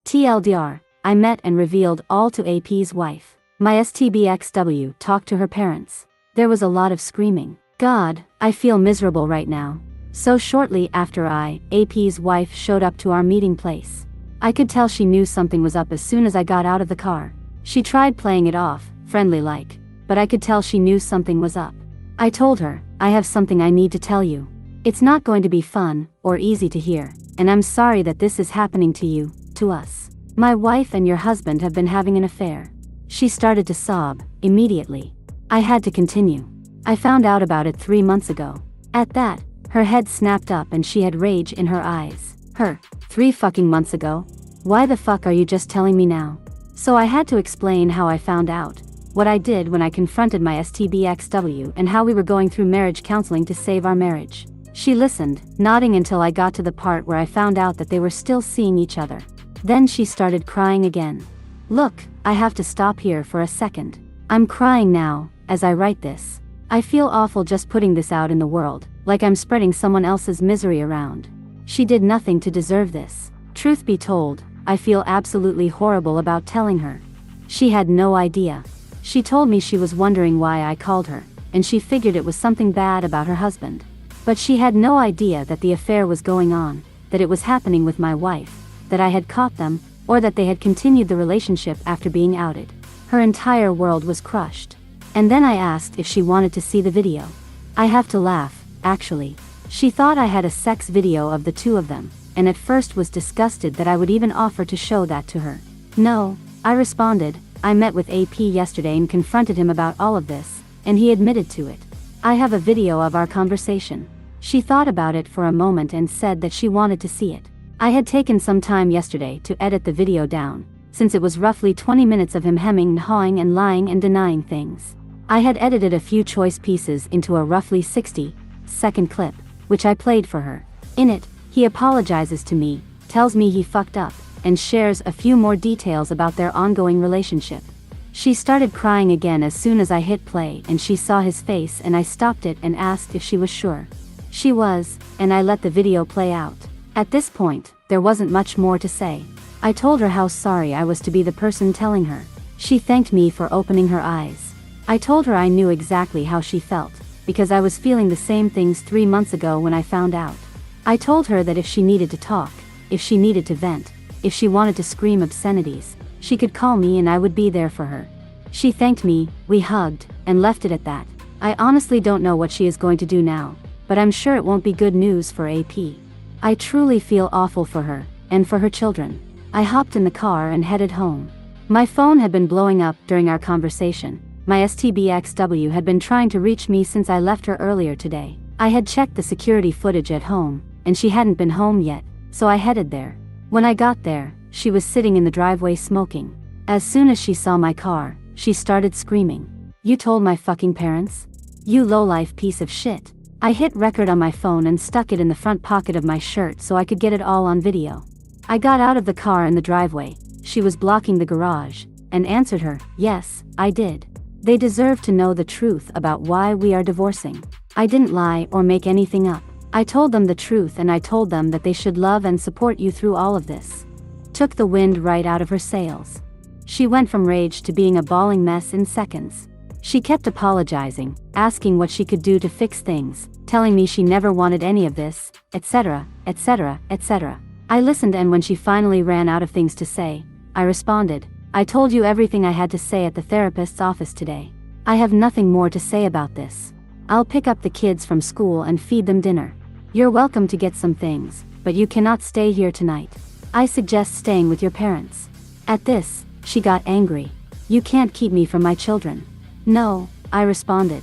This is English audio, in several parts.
TLDR, I met and revealed all to AP's wife. My STBXW talked to her parents. There was a lot of screaming. God, I feel miserable right now. So shortly after AP's wife showed up to our meeting place. I could tell she knew something was up as soon as I got out of the car. She tried playing it off, friendly like, but I could tell she knew something was up. I told her, I have something I need to tell you. It's not going to be fun, or easy to hear, and I'm sorry that this is happening to you, to us. My wife and your husband have been having an affair. She started to sob, immediately. I had to continue. I found out about it 3 months ago. At that, her head snapped up and she had rage in her eyes. 3 fucking months ago? Why the fuck are you just telling me now? So I had to explain how I found out, what I did when I confronted my STBXW and how we were going through marriage counseling to save our marriage. She listened, nodding until I got to the part where I found out that they were still seeing each other. Then she started crying again. Look, I have to stop here for a second. I'm crying now, as I write this. I feel awful just putting this out in the world, like I'm spreading someone else's misery around. She did nothing to deserve this. Truth be told, I feel absolutely horrible about telling her. She had no idea. She told me she was wondering why I called her, and she figured it was something bad about her husband. But she had no idea that the affair was going on, that it was happening with my wife, that I had caught them, or that they had continued the relationship after being outed. Her entire world was crushed. And then I asked if she wanted to see the video. I have to laugh, actually. She thought I had a sex video of the two of them, and at first was disgusted that I would even offer to show that to her. No, I responded. I met with AP yesterday and confronted him about all of this, and he admitted to it. I have a video of our conversation. She thought about it for a moment and said that she wanted to see it. I had taken some time yesterday to edit the video down, since it was roughly 20 minutes of him hemming and hawing and lying and denying things. I had edited a few choice pieces into a roughly 60-second clip, which I played for her. In it, he apologizes to me, tells me he fucked up, and shares a few more details about their ongoing relationship. She started crying again as soon as I hit play and she saw his face, and I stopped it and asked if she was sure. She was, and I let the video play out. At this point, there wasn't much more to say. I told her how sorry I was to be the person telling her. She thanked me for opening her eyes. I told her I knew exactly how she felt, because I was feeling the same things 3 months ago when I found out. I told her that if she needed to talk, if she needed to vent, if she wanted to scream obscenities, she could call me and I would be there for her. She thanked me, we hugged, and left it at that. I honestly don't know what she is going to do now, but I'm sure it won't be good news for AP. I truly feel awful for her, and for her children. I hopped in the car and headed home. My phone had been blowing up during our conversation. My STBXW had been trying to reach me since I left her earlier today. I had checked the security footage at home, and she hadn't been home yet, so I headed there. When I got there, she was sitting in the driveway smoking. As soon as she saw my car, she started screaming. You told my fucking parents? You lowlife piece of shit. I hit record on my phone and stuck it in the front pocket of my shirt so I could get it all on video. I got out of the car in the driveway, she was blocking the garage, and answered her, yes, I did. They deserve to know the truth about why we are divorcing. I didn't lie or make anything up. I told them the truth, and I told them that they should love and support you through all of this. Took the wind right out of her sails. She went from rage to being a bawling mess in seconds. She kept apologizing, asking what she could do to fix things, telling me she never wanted any of this, etc., etc., etc. I listened, and when she finally ran out of things to say, I responded, I told you everything I had to say at the therapist's office today. I have nothing more to say about this. I'll pick up the kids from school and feed them dinner. You're welcome to get some things, but you cannot stay here tonight. I suggest staying with your parents. At this, she got angry. You can't keep me from my children. No, I responded.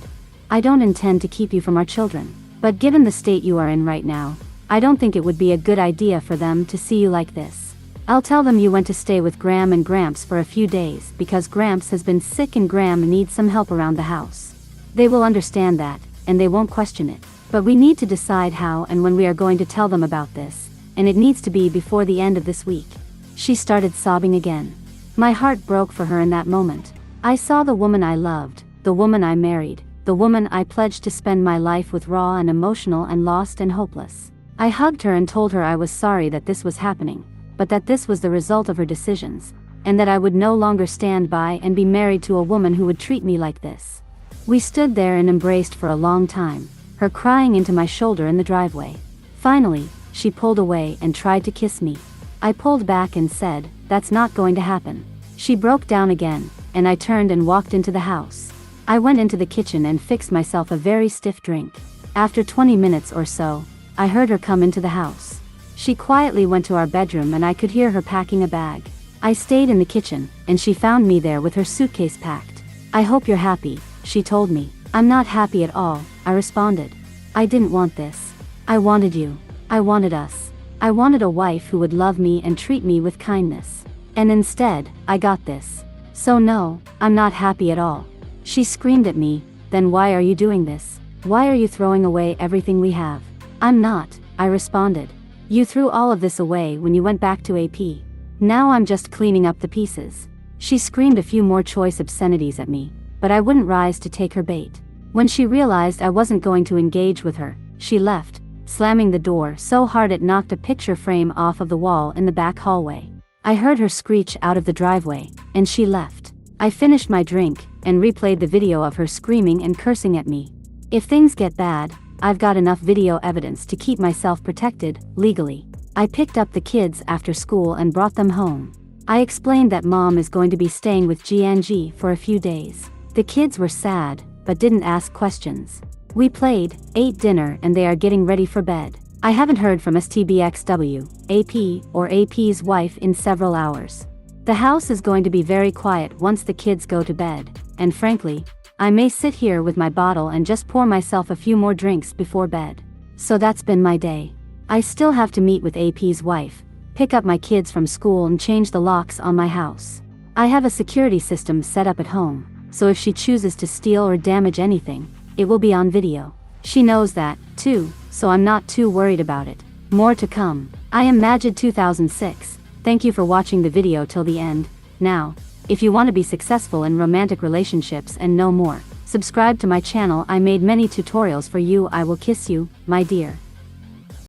I don't intend to keep you from our children, but given the state you are in right now, I don't think it would be a good idea for them to see you like this. I'll tell them you went to stay with Graham and Gramps for a few days because Gramps has been sick and Graham needs some help around the house. They will understand that, and they won't question it. But we need to decide how and when we are going to tell them about this, and it needs to be before the end of this week. She started sobbing again. My heart broke for her in that moment. I saw the woman I loved, the woman I married, the woman I pledged to spend my life with, raw and emotional and lost and hopeless. I hugged her and told her I was sorry that this was happening, but that this was the result of her decisions, and that I would no longer stand by and be married to a woman who would treat me like this. We stood there and embraced for a long time, her crying into my shoulder in the driveway. Finally, she pulled away and tried to kiss me. I pulled back and said, "That's not going to happen." She broke down again, and I turned and walked into the house. I went into the kitchen and fixed myself a very stiff drink. After 20 minutes or so, I heard her come into the house. She quietly went to our bedroom and I could hear her packing a bag. I stayed in the kitchen, and she found me there with her suitcase packed. "I hope you're happy," she told me. "I'm not happy at all," I responded. "I didn't want this. I wanted you. I wanted us. I wanted a wife who would love me and treat me with kindness. And instead, I got this. So no, I'm not happy at all." She screamed at me, "Then why are you doing this? Why are you throwing away everything we have?" "I'm not," I responded. "You threw all of this away when you went back to AP. Now I'm just cleaning up the pieces." She screamed a few more choice obscenities at me, but I wouldn't rise to take her bait. When she realized I wasn't going to engage with her, she left, slamming the door so hard it knocked a picture frame off of the wall in the back hallway. I heard her screech out of the driveway, and she left. I finished my drink, and replayed the video of her screaming and cursing at me. If things get bad, I've got enough video evidence to keep myself protected, legally. I picked up the kids after school and brought them home. I explained that Mom is going to be staying with GNG for a few days. The kids were sad, but didn't ask questions. We played, ate dinner, and they are getting ready for bed. I haven't heard from STBXW, AP, or AP's wife in several hours. The house is going to be very quiet once the kids go to bed, and frankly, I may sit here with my bottle and just pour myself a few more drinks before bed. So that's been my day. I still have to meet with AP's wife, pick up my kids from school and change the locks on my house. I have a security system set up at home, so if she chooses to steal or damage anything, it will be on video. She knows that, too, so I'm not too worried about it. More to come. I am Majid2006. Thank you for watching the video till the end. Now, if you want to be successful in romantic relationships and know more, subscribe to my channel. I made many tutorials for you. I will kiss you, my dear.